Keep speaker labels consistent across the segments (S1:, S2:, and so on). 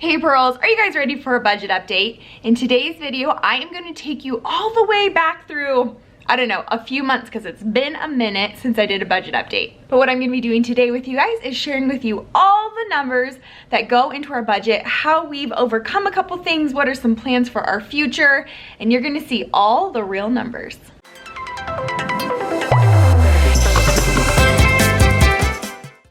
S1: Hey Pearls, are you guys ready for a budget update? In today's video, I am going to take you all the way back through, I don't know, a few months because it's been a minute since I did a budget update. But what I'm going to be doing today with you guys is sharing with you all the numbers that go into our budget, how we've overcome a couple things, what are some plans for our future, and you're going to see all the real numbers.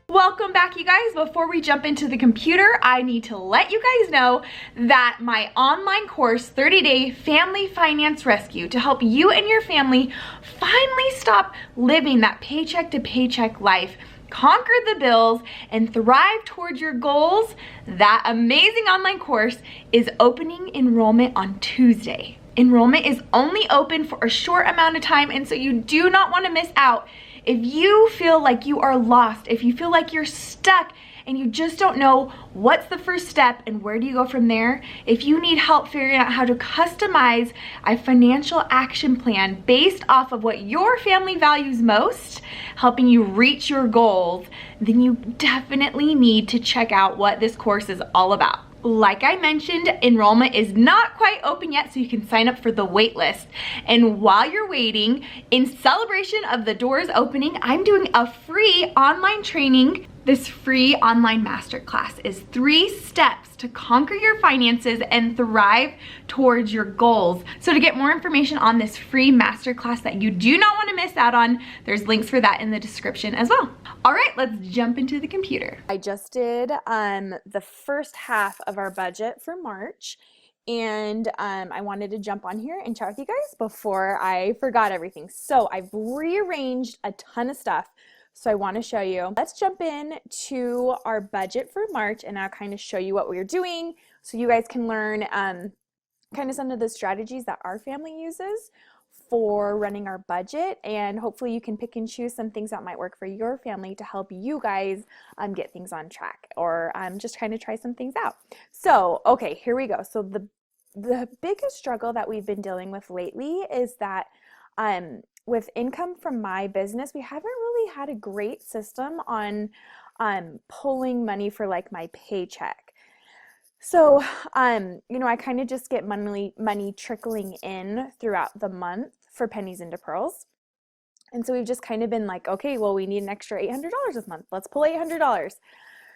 S1: Welcome back, you guys. Before we jump into the computer, I need to let you guys know that my online course, 30-Day Family Finance Rescue, to help you and your family finally stop living that paycheck to paycheck life, conquer the bills, and thrive towards your goals, that amazing online course is opening enrollment on Tuesday. Enrollment is only open for a short amount of time, and so you do not want to miss out. If you feel like you are lost, if you feel like you're stuck and you just don't know what's the first step and where do you go from there, if you need help figuring out how to customize a financial action plan based off of what your family values most, helping you reach your goals, then you definitely need to check out what this course is all about. Like I mentioned, enrollment is not quite open yet, so you can sign up for the wait list. And while you're waiting, in celebration of the doors opening, I'm doing a free online training. This free online masterclass is 3 steps to conquer your finances and thrive towards your goals. So to get more information on this free masterclass that you do not want to miss out on, there's links for that in the description as well. All right, let's jump into the computer. I just did the first half of our budget for March, and I wanted to jump on here and chat with you guys before I forgot everything. So I've rearranged a ton of stuff. So I want to show you. Let's jump in to our budget for March, and I'll kind of show you what we're doing so you guys can learn kind of some of the strategies that our family uses for running our budget, and hopefully you can pick and choose some things that might work for your family to help you guys get things on track, or just kind of try some things out. So, okay, here we go. So the biggest struggle that we've been dealing with lately is that with income from my business, we haven't really had a great system on pulling money for like my paycheck. So, you know, I kind of just get money trickling in throughout the month for pennies into pearls. And so we've just kind of been like, okay, well, we need an extra $800 this month. Let's pull $800.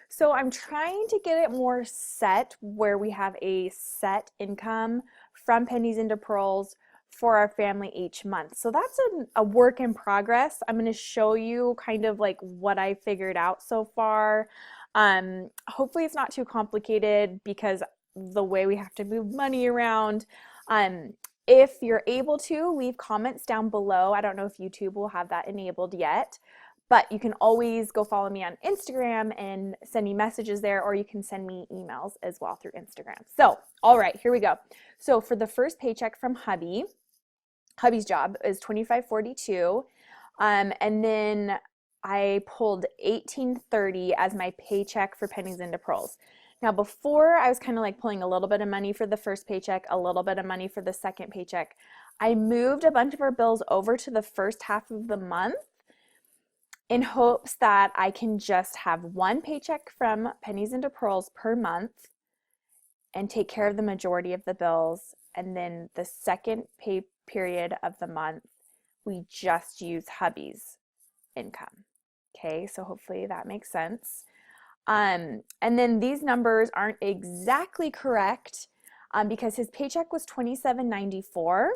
S1: So I'm trying to get it more set where we have a set income from pennies into pearls for our family each month. So that's a work in progress. I'm going to show you kind of like what I figured out so far. Hopefully it's not too complicated because the way we have to move money around. If you're able to, leave comments down below. I don't know if YouTube will have that enabled yet, but you can always go follow me on Instagram and send me messages there, or you can send me emails as well through Instagram. So, all right, here we go. So for the first paycheck from Hubby's job is $25.42, and then I pulled $18.30 as my paycheck for pennies into pearls. Now before, I was kind of like pulling a little bit of money for the first paycheck, a little bit of money for the second paycheck. I moved a bunch of our bills over to the first half of the month in hopes that I can just have one paycheck from pennies into pearls per month and take care of the majority of the bills, and then the second pay period of the month we just use hubby's income. Okay, so hopefully that makes sense. And then these numbers aren't exactly correct because his paycheck was $27.94.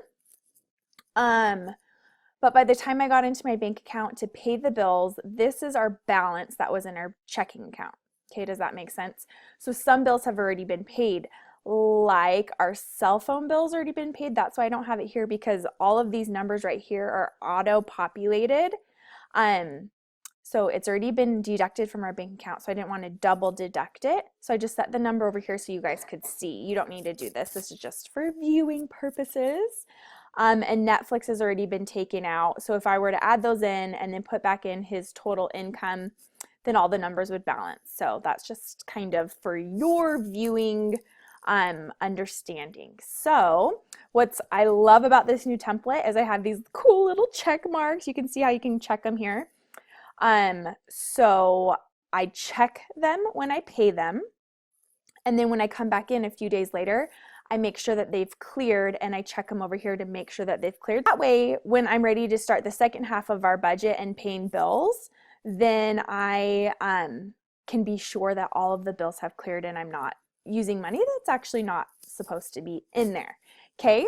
S1: But by the time I got into my bank account to pay the bills, this is our balance that was in our checking account. Okay, does that make sense? So some bills have already been paid, like our cell phone bills already been paid. That's why I don't have it here, because all of these numbers right here are auto-populated. So it's already been deducted from our bank account, so I didn't want to double deduct it. So I just set the number over here so you guys could see. You don't need to do this. This is just for viewing purposes. And Netflix has already been taken out. So if I were to add those in and then put back in his total income, then all the numbers would balance. So that's just kind of for your viewing understanding. So what I love about this new template is I have these cool little check marks. You can see how you can check them here. So I check them when I pay them, And then when I come back in a few days later, I make sure that they've cleared, and I check them over here to make sure that they've cleared. That way, when I'm ready to start the second half of our budget and paying bills, then I can be sure that all of the bills have cleared and I'm not using money that's actually not supposed to be in there. Okay,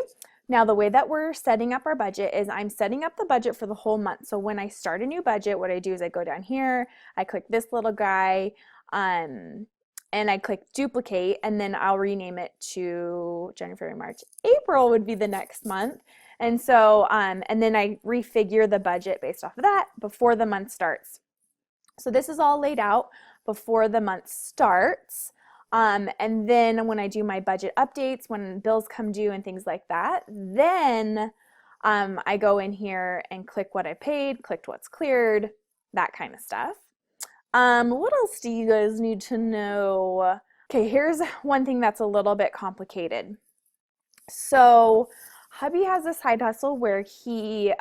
S1: now the way that we're setting up our budget is I'm setting up the budget for the whole month. So when I start a new budget, what I do is I go down here, I click this little guy, and I click duplicate, and then I'll rename it to January, February, March, April would be the next month. And so, and then I refigure the budget based off of that before the month starts. So this is all laid out before the month starts. And then when I do my budget updates, when bills come due and things like that, then I go in here and click what I paid, clicked what's cleared, that kind of stuff. What else do you guys need to know? Okay, here's one thing that's a little bit complicated. So hubby has a side hustle where he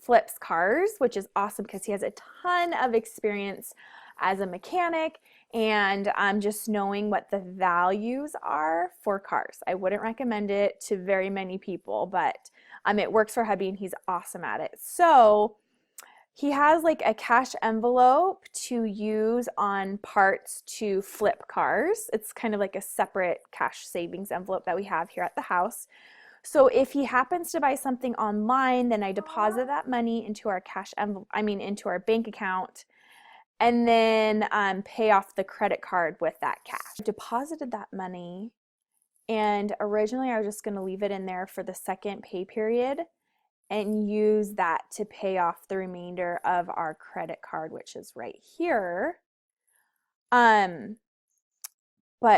S1: flips cars, which is awesome because he has a ton of experience as a mechanic and just knowing what the values are for cars. I wouldn't recommend it to very many people, but it works for hubby and he's awesome at it. So he has like a cash envelope to use on parts to flip cars. It's kind of like a separate cash savings envelope that we have here at the house. So if he happens to buy something online, then I deposit that money into our cash envelope, into our bank account, and then pay off the credit card with that cash. I deposited that money, and originally I was just going to leave it in there for the second pay period and use that to pay off the remainder of our credit card, which is right here. But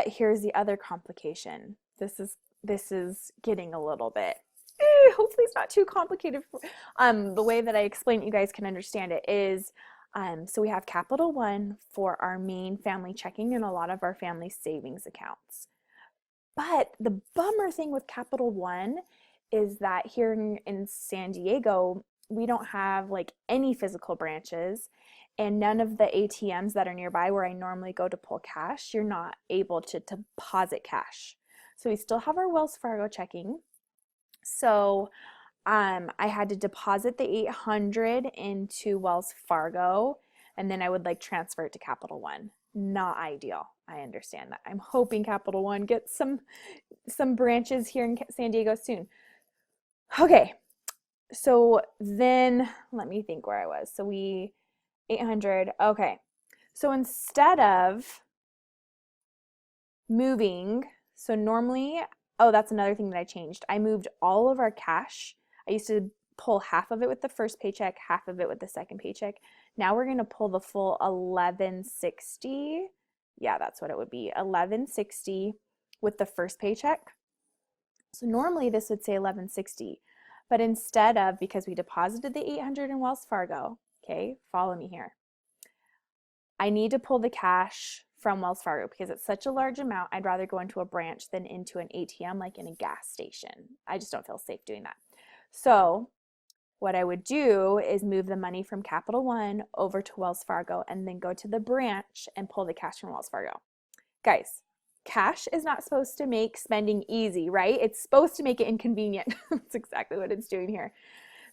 S1: here's the other complication. This is getting a little bit, hopefully it's not too complicated. The way that I explain it, you guys can understand it, is so we have Capital One for our main family checking and a lot of our family savings accounts. But the bummer thing with Capital One is that here in San Diego, we don't have like any physical branches, and none of the ATMs that are nearby where I normally go to pull cash, you're not able to deposit cash. So we still have our Wells Fargo checking. So I had to deposit the $800 into Wells Fargo, and then I would like transfer it to Capital One. Not ideal. I understand that. I'm hoping Capital One gets some branches here in San Diego soon. Okay, so then let me think where I was. So 800, okay. So instead of moving, so normally, oh, that's another thing that I changed. I moved all of our cash. I used to pull half of it with the first paycheck, half of it with the second paycheck. Now we're gonna pull the full $1160. Yeah, that's what it would be, $1160 with the first paycheck. So normally this would say $1160, but instead of, because we deposited the $800 in Wells Fargo, okay, follow me here. I need to pull the cash from Wells Fargo because it's such a large amount. I'd rather go into a branch than into an ATM like in a gas station. I just don't feel safe doing that. So what I would do is move the money from Capital One over to Wells Fargo and then go to the branch and pull the cash from Wells Fargo. Guys, cash is not supposed to make spending easy, right? It's supposed to make it inconvenient. That's exactly what it's doing here.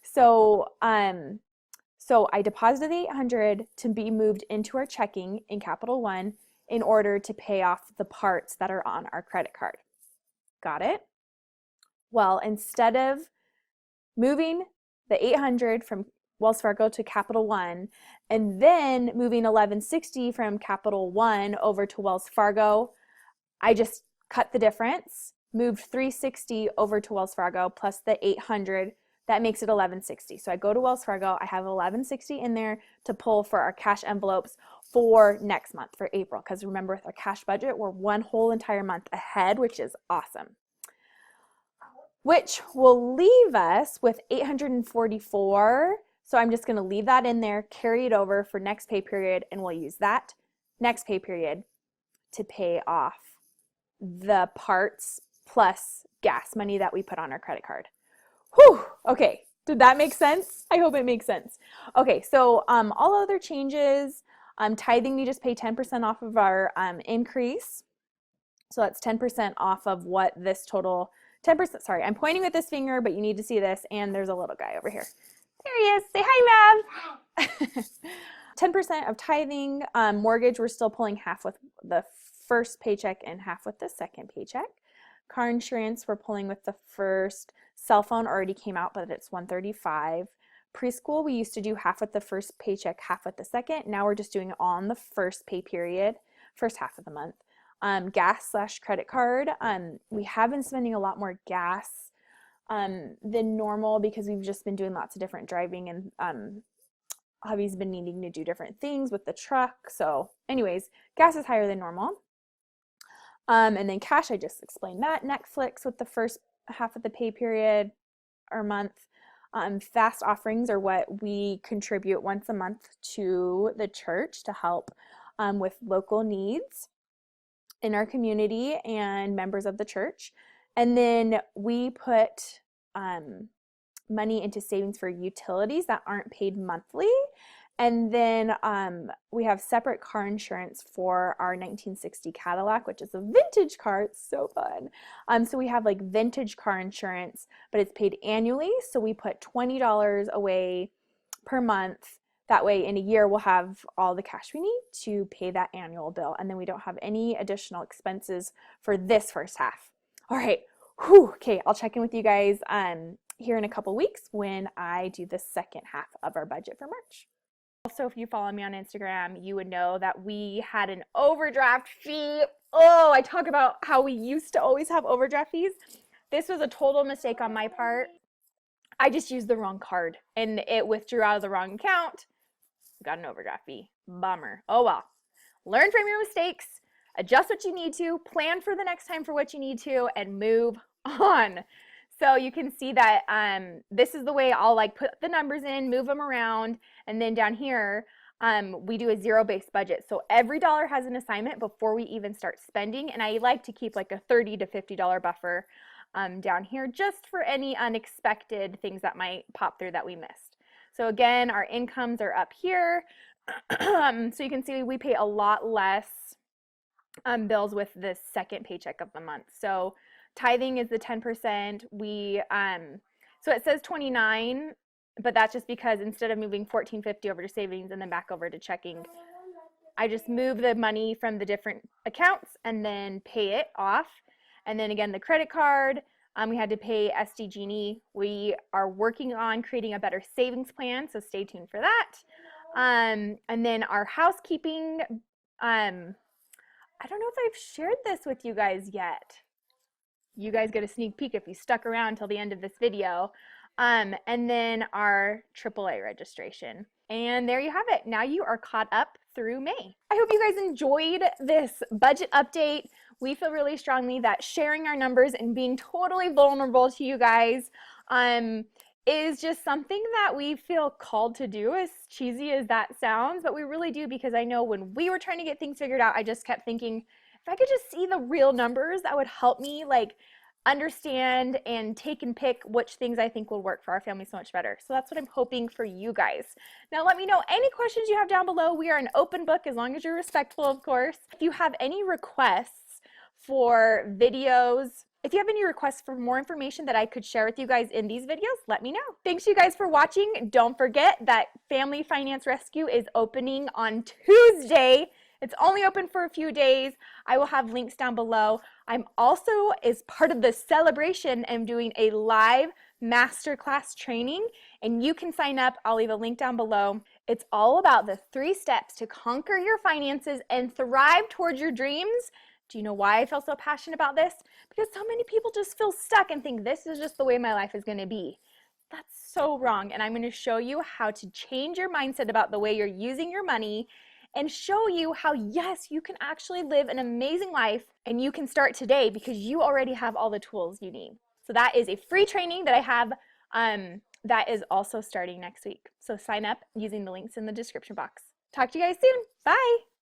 S1: So I deposited the $800 to be moved into our checking in Capital One in order to pay off the parts that are on our credit card. Got it? Well, instead of moving the $800 from Wells Fargo to Capital One and then moving $1160 from Capital One over to Wells Fargo, I just cut the difference, moved $360 over to Wells Fargo plus the $800. That makes it $1160. So I go to Wells Fargo, I have $1160 in there to pull for our cash envelopes for next month, for April. Because remember, with our cash budget, we're one whole entire month ahead, which is awesome. Which will leave us with $844. So I'm just gonna leave that in there, carry it over for next pay period, and we'll use that next pay period to pay off the parts plus gas money that we put on our credit card. Whew, okay, did that make sense? I hope it makes sense. Okay, so all other changes, tithing, we just pay 10% off of our increase.
S2: So that's 10% off of what this total, 10%, sorry, I'm pointing with this finger, but you need to see this, and there's a little guy over here. There he is. Say hi, Mav. 10% of tithing. Mortgage, we're still pulling half with the first paycheck and half with the second paycheck. Car insurance, we're pulling with the first. Cell phone already came out, but it's $135. Preschool, we used to do half with the first paycheck, half with the second. Now we're just doing it all on the first pay period, first half of the month. Gas/credit card. We have been spending a lot more gas than normal because we've just been doing lots of different driving, and hubby's been needing to do different things with the truck. So anyways, gas is higher than normal. And then cash, I just explained that. Netflix with the first half of the pay period or month. Fast offerings are what we contribute once a month to the church to help with local needs in our community and members of the church. And then we put money into savings for utilities that aren't paid monthly. And then we have separate car insurance for our 1960 Cadillac, which is a vintage car. It's so fun. So we have like vintage car insurance, but it's paid annually. So we put $20 away per month. That way in a year we'll have all the cash we need to pay that annual bill. And then we don't have any additional expenses for this first half. All right. Whew. Okay, I'll check in with you guys here in a couple weeks when I do the second half of our budget for March. Also, if you follow me on Instagram, you would know that we had an overdraft fee. Oh, I talk about how we used to always have overdraft fees. This was a total mistake on my part. I just used the wrong card and it withdrew out of the wrong account. Got an overdraft fee. Bummer. Oh well. Learn from your mistakes, adjust what you need to, plan for the next time for what you need to, and move on. So you can see that this is the way I'll like put the numbers in, move them around, and then down here we do a zero-based budget. So every dollar has an assignment before we even start spending, and I like to keep like a $30 to $50 buffer down here just for any unexpected things that might pop through that we missed. So again, our incomes are up here. So you can see we pay a lot less bills with the second paycheck of the month. So tithing is the 10%. So it says 29, but that's just because instead of moving $14.50 over to savings and then back over to checking, I just move the money from the different accounts and then pay it off. And then again, the credit card, we had to pay SDG&E. We are working on creating a better savings plan, so stay tuned for that. And then our housekeeping, I don't know if I've shared this with you guys yet. You guys get a sneak peek if you stuck around till the end of this video. And then our AAA registration. And there you have it. Now you are caught up through May. I hope you guys enjoyed this budget update. We feel really strongly that sharing our numbers and being totally vulnerable to you guys is just something that we feel called to do, as cheesy as that sounds, but we really do, because I know when we were trying to get things figured out, I just kept thinking, if I could just see the real numbers, that would help me like understand and take and pick which things I think will work for our family so much better. So that's what I'm hoping for you guys. Now let me know any questions you have down below. We are an open book as long as you're respectful, of course. If you have any requests for videos, if you have any requests for more information that I could share with you guys in these videos, let me know. Thanks you guys for watching. Don't forget that Family Finance Rescue is opening on Tuesday. It's only open for a few days. I will have links down below. I'm also, as part of the celebration, am doing a live masterclass training, and you can sign up. I'll leave a link down below. It's all about the 3 steps to conquer your finances and thrive towards your dreams. Do you know why I feel so passionate about this? Because so many people just feel stuck and think this is just the way my life is going to be. That's so wrong, and I'm going to show you how to change your mindset about the way you're using your money and show you how, yes, you can actually live an amazing life, and you can start today because you already have all the tools you need. So that is a free training that I have that is also starting next week. So sign up using the links in the description box. Talk to you guys soon. Bye.